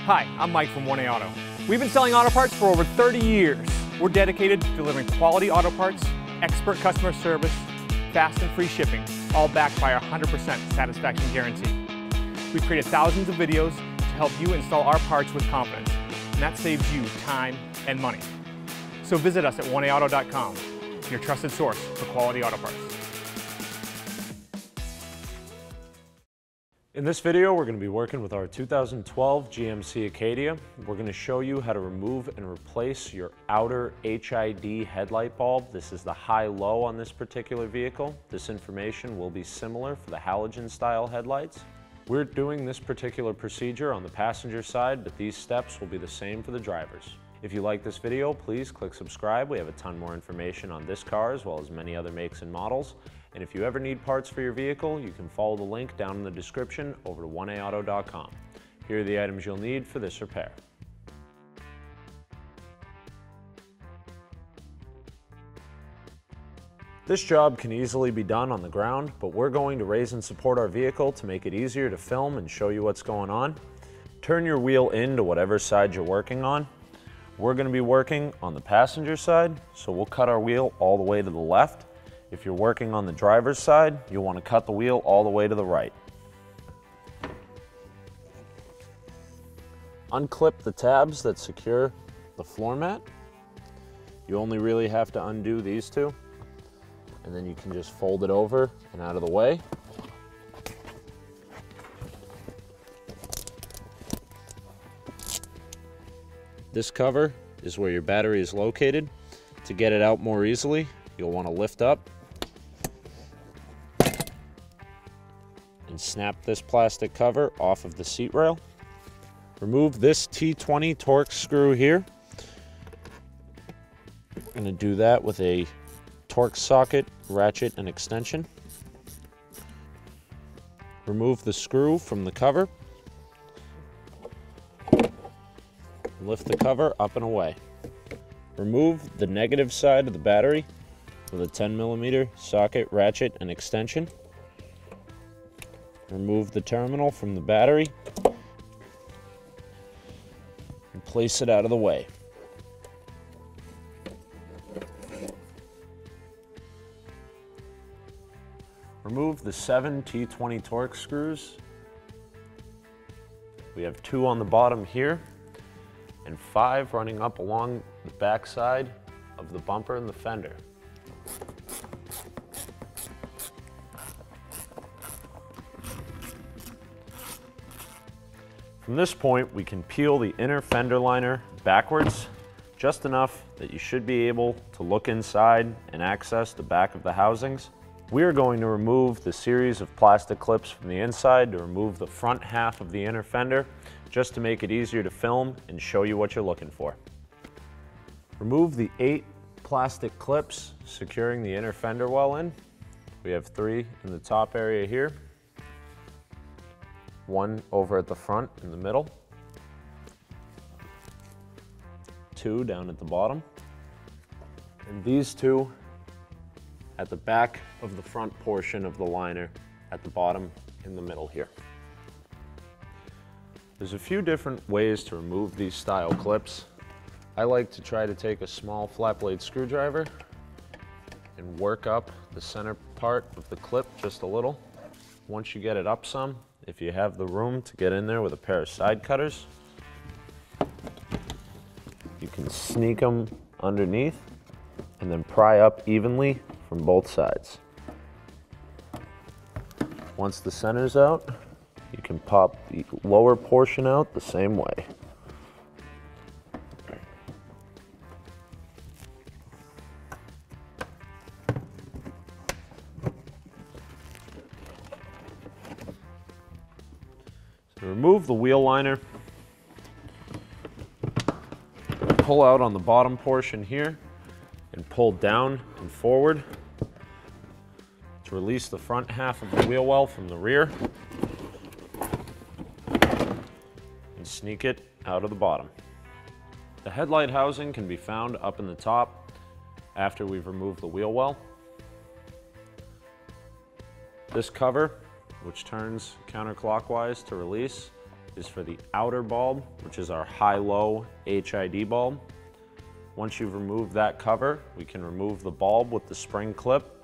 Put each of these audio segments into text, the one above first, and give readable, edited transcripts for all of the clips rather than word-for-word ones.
Hi, I'm Mike from 1A Auto. We've been selling auto parts for over 30 years. We're dedicated to delivering quality auto parts, expert customer service, fast and free shipping, all backed by our 100% satisfaction guarantee. We've created thousands of videos to help you install our parts with confidence, and that saves you time and money. So visit us at 1aauto.com, your trusted source for quality auto parts. In this video, we're going to be working with our 2012 GMC Acadia. We're going to show you how to remove and replace your outer HID headlight bulb. This is the high-low on this particular vehicle. This information will be similar for the halogen-style headlights. We're doing this particular procedure on the passenger side, but these steps will be the same for the drivers. If you like this video, please click subscribe. We have a ton more information on this car as well as many other makes and models. And if you ever need parts for your vehicle, you can follow the link down in the description over to 1aauto.com. Here are the items you'll need for this repair. This job can easily be done on the ground, but we're going to raise and support our vehicle to make it easier to film and show you what's going on. Turn your wheel into whatever side you're working on. We're going to be working on the passenger side, so we'll cut our wheel all the way to the left. If you're working on the driver's side, you'll want to cut the wheel all the way to the right. Unclip the tabs that secure the floor mat. You only really have to undo these two, and then you can just fold it over and out of the way. This cover is where your battery is located. To get it out more easily, you'll want to lift up and snap this plastic cover off of the seat rail. Remove this T20 Torx screw here. I'm going to do that with a Torx socket, ratchet, and extension. Remove the screw from the cover. Lift the cover up and away. Remove the negative side of the battery with a 10mm socket, ratchet, and extension. Remove the terminal from the battery and place it out of the way. Remove the 7 T20 Torx screws. We have 2 on the bottom here and 5 running up along the back side of the bumper and the fender. From this point, we can peel the inner fender liner backwards, just enough that you should be able to look inside and access the back of the housings. We are going to remove the series of plastic clips from the inside to remove the front half of the inner fender, just to make it easier to film and show you what you're looking for. Remove the 8 plastic clips securing the inner fender well in. We have 3 in the top area here, 1 over at the front in the middle, 2 down at the bottom, and these 2 at the back of the front portion of the liner at the bottom in the middle here. There's a few different ways to remove these style clips. I like to try to take a small flat blade screwdriver and work up the center part of the clip just a little. Once you get it up some, if you have the room to get in there with a pair of side cutters, you can sneak them underneath and then pry up evenly from both sides. Once the center's out, you can pop the lower portion out the same way. So remove the wheel liner. Pull out on the bottom portion here and pull down and forward to release the front half of the wheel well from the rear and sneak it out of the bottom. The headlight housing can be found up in the top after we've removed the wheel well. This cover, which turns counterclockwise to release, is for the outer bulb, which is our high-low HID bulb. Once you've removed that cover, we can remove the bulb with the spring clip.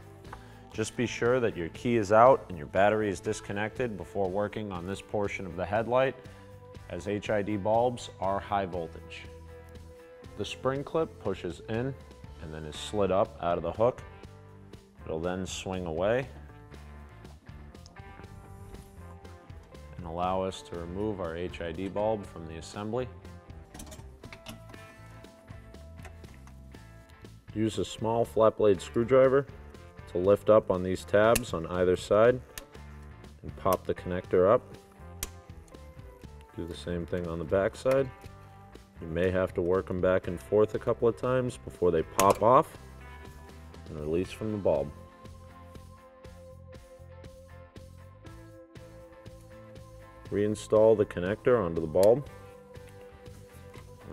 Just be sure that your key is out and your battery is disconnected before working on this portion of the headlight, as HID bulbs are high voltage. The spring clip pushes in and then is slid up out of the hook. It'll then swing away and allow us to remove our HID bulb from the assembly. Use a small flat blade screwdriver to lift up on these tabs on either side and pop the connector up. Do the same thing on the back side. You may have to work them back and forth a couple of times before they pop off and release from the bulb. Reinstall the connector onto the bulb.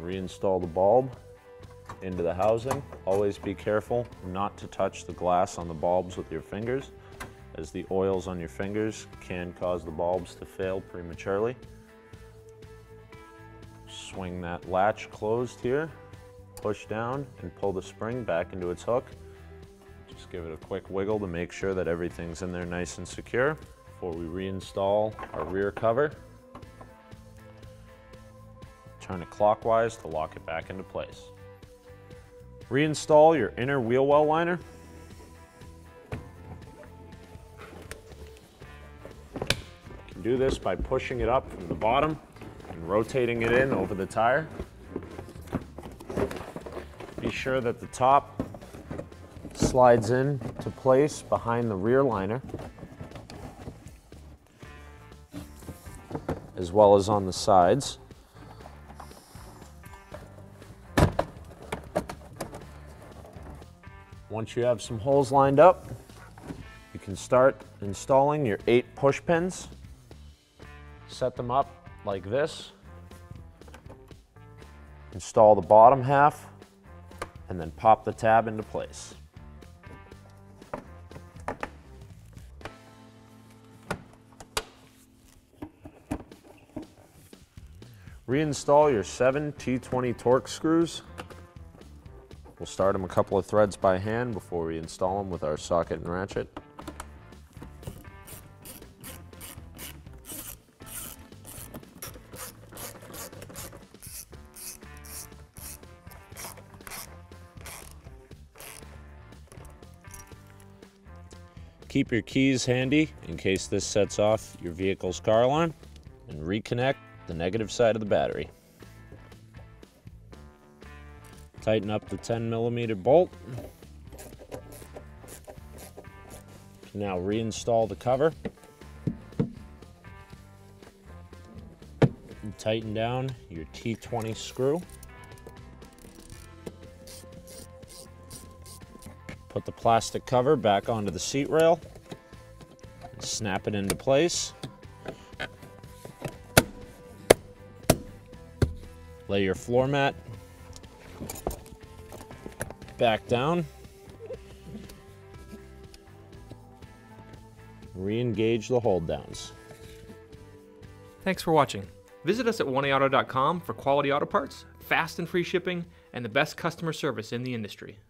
Reinstall the bulb into the housing. Always be careful not to touch the glass on the bulbs with your fingers, as the oils on your fingers can cause the bulbs to fail prematurely. Swing that latch closed here, push down and pull the spring back into its hook. Just give it a quick wiggle to make sure that everything's in there nice and secure before we reinstall our rear cover. Turn it clockwise to lock it back into place. Reinstall your inner wheel well liner. You can do this by pushing it up from the bottom and rotating it in over the tire. Be sure that the top slides in to place behind the rear liner, as well as on the sides. Once you have some holes lined up, you can start installing your 8 push pins. Set them up like this. Install the bottom half and then pop the tab into place. Reinstall your 7 T20 Torx screws. We'll start them a couple of threads by hand before we install them with our socket and ratchet. Keep your keys handy in case this sets off your vehicle's car alarm, and reconnect the negative side of the battery. Tighten up the 10mm bolt. Now reinstall the cover. And tighten down your T20 screw. Put the plastic cover back onto the seat rail. And snap it into place. Lay your floor mat back down. Re-engage the hold downs. Thanks for watching. Visit us at oneauto.com for quality auto parts, fast and free shipping, and the best customer service in the industry.